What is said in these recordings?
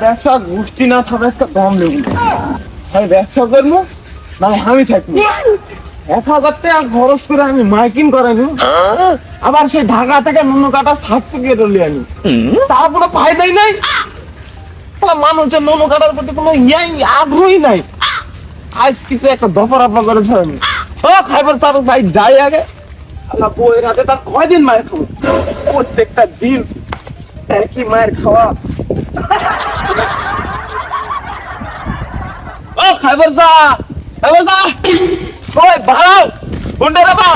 ব্যবসা গোষ্ঠী না থাকবে দম নেব, ব্যবসা করবো না আমি থাকবো। 1,000 টাকা খরচ করে আমি মাইকিং করাইনি, আবার সেই ঢাকা থেকে নুন কাটা সার্টিফিকেট নিয়ে আনি, তার কোনো ফায়দাই নাই। মানুষের নুন কাটার প্রতি কোনো আগ্রহী নাই। আজ কিছু একটা দফর আপা করেছে আমি, ও খাইবার চার ভাই যাই আগে। আল্লাহ বউয়ের হাতে তার কয়দিন মায়ের খাবো, প্রত্যেকটা দিন একই মায়ের খাওয়া। ও খাইবার চা, খাইবার চা, ওই বাড়াও গুন্ডে রাবা,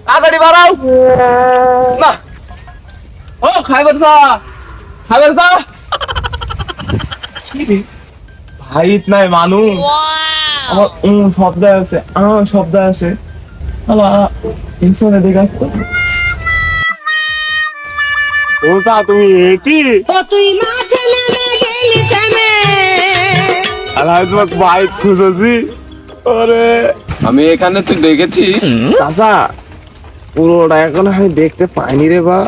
তাড়াতাড়ি বাড়াও না। ও খাইবার চা, খাইবার চা। ভাইত নাই মানুষ, আমার শব্দ আছে, শব্দ আছে। আল্লাহ ইনসানে দেখে আসতো। ও চা তুমি কি তুই মাঝে নেমে গেলি থেমে। আল্লাহ তোমাকে ভাই খুঁজেছি। ওরে আমি এখানে তুই দেখেছিস? চাচা পুরোটা এখন আমি দেখতে পাইনি রে বা।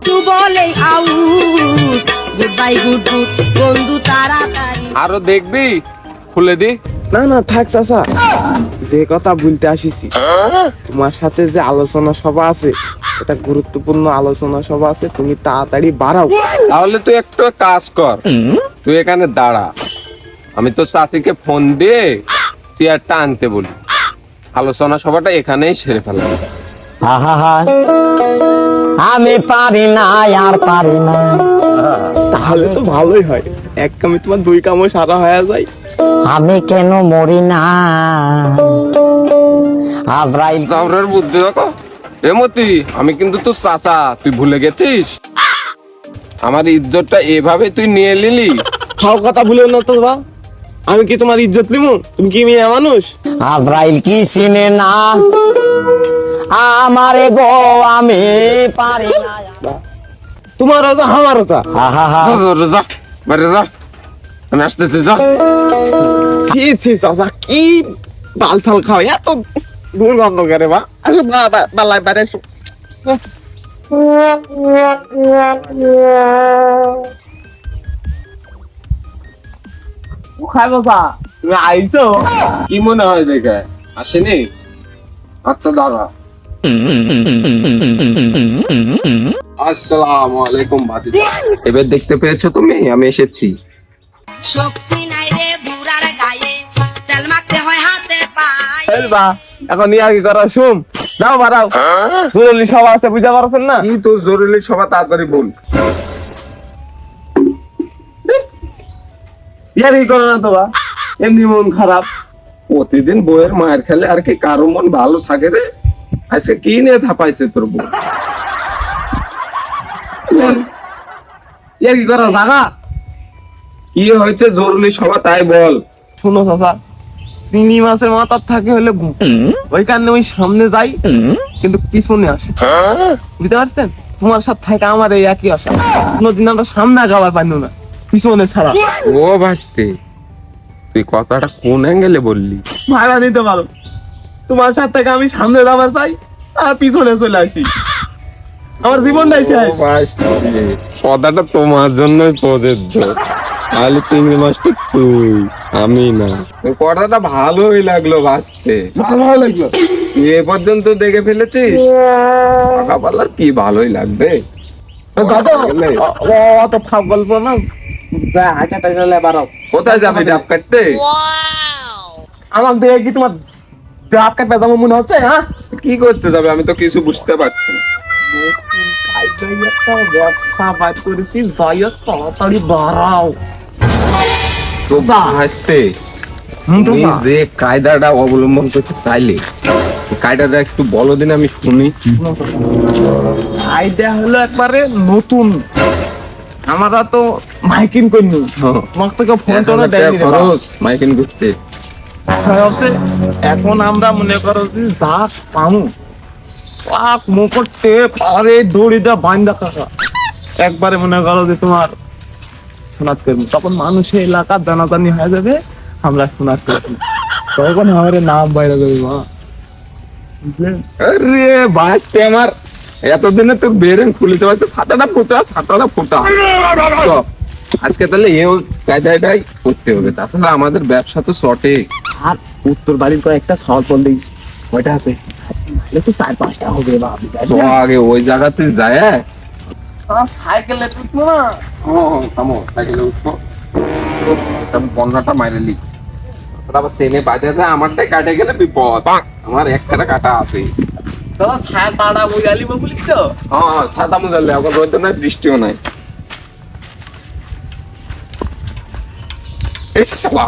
তুই বলে out, good bye good good বন্ধু তাড়াতাড়ি। আরো দেখবি? খুলে দি। না না থাক চাচা, যে কথা বলতে আসিছি তোমার সাথে যে আলোচনা সভা আছে, এটা গুরুত্বপূর্ণ আলোচনা সভা আছে, তুমি তাড়াতাড়ি বাড়াও। তাহলে তুই একটু কাজ কর, তুই এখানে দাঁড়া, আমি তো চাষিকে ফোন দিয়ে চেয়ারটা আনতে বলি, আলোচনা সভাটা এখানেই সেরে ফেলাম। আমি পারি না আর পারি না। তাহলে তো ভালোই হয়, এক কামে তোমার দুই কামও সারা হয়ে যায়। আমি কেন মরি না? আজরাইল জামরার বুদ্ধি দেখো। এমতি আমি কিন্তু তোর চাচা, তুই ভুলে গেছিস? আমার ইজ্জতটা এভাবে তুই নিয়ে নিলি। খাও কথা ভুলে না তো বা, আমি কি তোমার ইজ্জত নিবো? তুমি কি মেয়ে মানুষ? আজরাইল কি চিনে না আমারে গো, আমি পারি না। তোমার রাজা আমার রাজা। যা বাইরে যা, আমি আসতেছি, যা। ছি ছি চাচা, কি বালছাল খাও, এত দুর্গন্ধ করে বা। আসো বালাই বাইরে এসো। খাই বাবা, তুমি আইছো? কি মনে হয় দেখে আসেনি? আচ্ছা দাদা, আসসালামু আলাইকুম ভাতিজা। এবার দেখতে পেয়েছো তুমি? আমি এসেছি। শক্তি নাই রে বুড়ার গায়ে, তেল মাখতে হয় হাতে পায়ে। এই বা, এখন ইয়ার কি করা শুম দাও বাড়াও। জরুরি সভা আছে, বুঝতে পারছেন না? কি তো জরুরি সভা, তাড়াতাড়ি বল। ইয়ার কি করে না তো বা, এমনি মন খারাপ। প্রতিদিন বইয়ের মায়ের খেলে আর কি কারো মন ভালো থাকে রে? আজকে কি নিয়ে থাপাইছে তোর বউ? ইয়ার কি করা জাগা? কি হয়েছে জরুরি সভা তাই বল। শুনো চাচা, চিংড়ি মাছের মাথার থাকে হলে ঘুম, ওই কারণে ওই সামনে যাই কিন্তু পিছনে আসে, বুঝতে পারছেন? তোমার সাথে থাকে আমার এই একই আশা, কোনোদিন আমরা সামনে আগাবার পারবো না, পিছনে ছাড়া। ও ভাসতে, তুই কথাটা কোন অ্যাঙ্গেলে বললি? ভাইবা নিতে পারো, তোমার সাথে থেকে আমি সামনে যাবার চাই আর পিছনে চলে আসি, আমার জীবনটাই শেষ। কথাটা তোমার জন্যই প্রযোজ্য, তাহলে চিংড়ি মাছটা তুই, আমি না। তোর কথাটা ভালোই লাগলো ভাসতে, ভালো লাগলো। তুই এ পর্যন্ত দেখে ফেলেছিস, পাকা পাল্লার কি ভালোই লাগবে। দাদা অত ফাঁক গল্প না, হাঁচা টাচা বাড়াও। কোথায় যাবি ডাব কাটতে? আমার দেখে কি তোমার ডাব কাটবে যাবো মনে হচ্ছে? হ্যাঁ, কি করতে যাবে আমি তো কিছু বুঝতে পারছি না। ব্যবসা বাদ করেছি, যাই হোক তাড়াতাড়ি বাড়াও। তো ভাসতে, তুমি যে কায়দাটা অবলম্বন করতে চাইলে, কায়দাটা একটু বলো দিন, আমি শুনি। আইডিয়া হলো একবারে নতুন, আমরা তো মাইকিং করিনি, তোমাকে তো কেউ ফোন টোন দেয়নি রে বাবা। খরচ মাইকিং করতে। এখন আমরা মনে করো যে যা পামু পাক মুকুট টেপ আরে দড়ি দা বান্ধা কাকা একবারে মনে করো যে তোমার শোনাত করবো, তখন মানুষের এলাকার জানাজানি হয়ে যাবে, আমরা শোনাত করবো, তখন আমার নাম বাইরে যাবে মা, বুঝলেন? আরে ভাসতে, আমার এতদিনে তোর বেরেন খুলিতে পারছে, ছাতাটা ফোটা, ছাতাটা ফোটা। আজকে তাহলে এও কায়দাটাই করতে হবে, তাছাড়া আমাদের ব্যবসা তো শর্টে। আর উত্তর বাড়ির কয়েকটা সওয়াল করলেই কয়টা আছে? নাহলে তো 4-5টা হবে ভাবি, তাই তো না? আগে ওই জায়গাতে যায়। সাইকেলে উঠবো না? থামো সাইকেলে উঠবো, বন্যাটা মাইরেলি, তাছাড়া আবার চেনে বাজে যায়, আমারটাই কাটে গেলে বিপদ। আমার একটা কাটা আছে। দাদা ছায়া তাড়া বুঝালি বলি তো। হ্যাঁ ছাতা মুজালে, এখন রোদ নাই বৃষ্টিও নাই। ইস শালা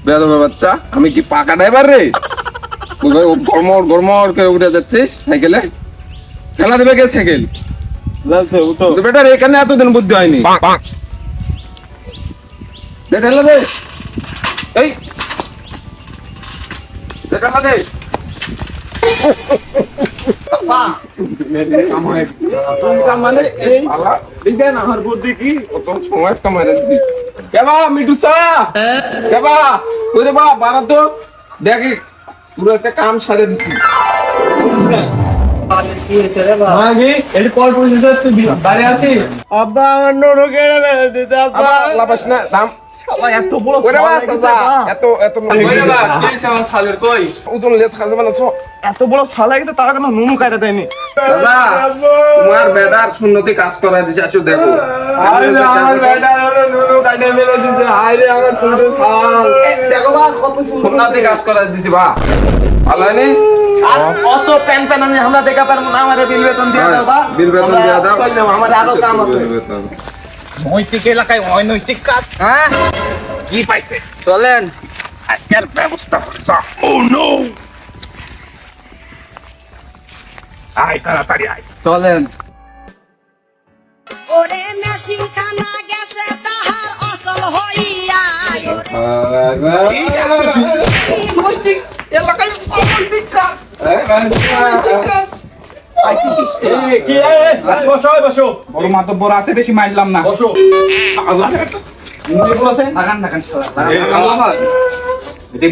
বেয়াদব বাচ্চা, আমি কি পাকা ড্রাইভার রে? গরমর গরমর করে উঠে যাচ্ছিস সাইকেলে? খেলা দেবে কে সাইকেল? লাসে উঠো। তো বেটার এখানে এতদিন বুদ্ধি হয়নি। দে ঠেলা দে, এই দে ঠেলা দে। মানে এই ডিজাইন আমার বুদ্ধি কি? কত সময় কামারে দিছি। কেবা মিঠু চা, কেবা কইরে বা বারা তো দেখি পুরো আজকে কাম সারে দিছি। আব্বা আমার নুনু কেড়ে ফেলে দিতে আব্বা। আবার লাপাস না দাম। শালা এত বড় কইরে বা সাল লেগেছে চাচা, বা। এত ওজন লেত খাজে মানে চ। এত বড় সাল লেগেছে তার কেন নুনু কাটা দেয়নি? দাদা তোমার বেটার সুন্নতি কাজ করা দিছে, আসো দেখো। দেখো বা কত সুন্দর। সুন্নতি কাজ করা দিছি বা। ভালো হয়নি? আর অত প্যান প্যান আনি আমরা দেখা পারবো না, আমারে বিল বেতন দিয়ে দাও বা। বিল বেতন আমরা দিয়ে দাও। চল যাবো, আমার আরো কাম আছে। বিল বেতন। নৈতিক এলাকায় অনৈতিক কাজ হ্যাঁ কি পাইছে? চলেন। আজকের ব্যবস্থা করছ। ও নো, আয় তাড়াতাড়ি আয়। চলেন। ওরে মেশিন খানা গেছে তাহার অচল হইয়া নৈতিক এলাকায় অনৈতিক কাজ, অনৈতিক কাজ। বড় মাতব্বর আছে, বেশি মারলাম না। বসো।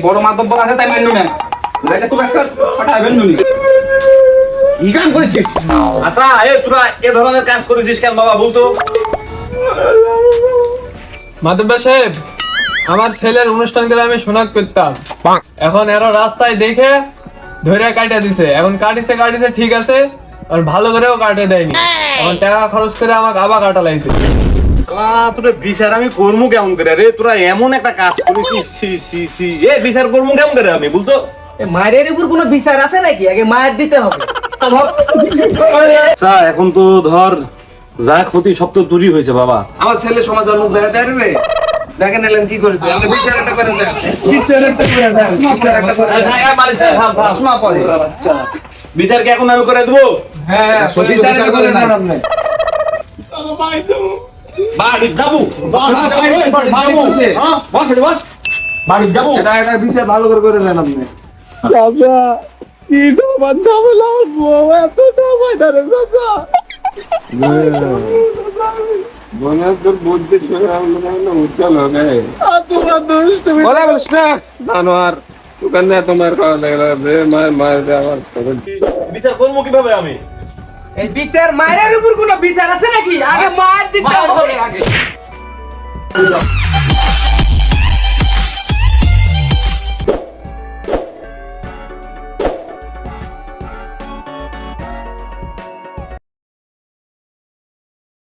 বড় মাতব্বর আছে তাই মারলু না, নাইলে তো আজকে ফাটাইবেন নুনি। কি কাম করেছিস? আচ্ছা তোরা এ ধরনের কাজ করেছিস কেন বাবা বলতো? মাধব্বা সাহেব, আমার ছেলের অনুষ্ঠান করে আমি সোনাত করতাম, এখন এরা রাস্তায় দেখে ধরে কাটা দিছে। এখন কাটিছে ঠিক আছে, আর ভালো করেও কাটে দেয়নি। এখন টাকা খরচ করে আমাকে আবার কাটা লাগছে। তোরা বিচার আমি করবো কেমন করে রে? তোরা এমন একটা কাজ করেছিস, সি সি সি এ বিচার করবো কেমন করে আমি বলতো? মায়ের উপর কোনো বিচার আছে নাকি? আগে মায়ের দিতে হবে। আচ্ছা এখন তো ধর যা ক্ষতি সব তো দূরই হয়েছে বাবা। আমার ছেলে সমাজের মুখ দেখাতে পারবে? দেখেন এলেন কি করেছে, আমাকে বিচার একটা করে দেন। চশমা পরে। বিচার কি এখন আমি করে দেবো? হ্যাঁ বিচার একটা করে দেন আপনি। বাড়ি যাবো, বাড়ি যাবো। এটা একটা বিচার ভালো করে দেন আপনি। তোর বুদ্ধি উজ্জ্বল হবে। বলা বলিস না জানোয়ার, দোকানে তোমার খাওয়া লাগলো মার আমার বিচার করবো কিভাবে আমি? এই বিচার মায়ের উপর কোনো বিচার আছে নাকি? আগে মায়ের দিতে হবে।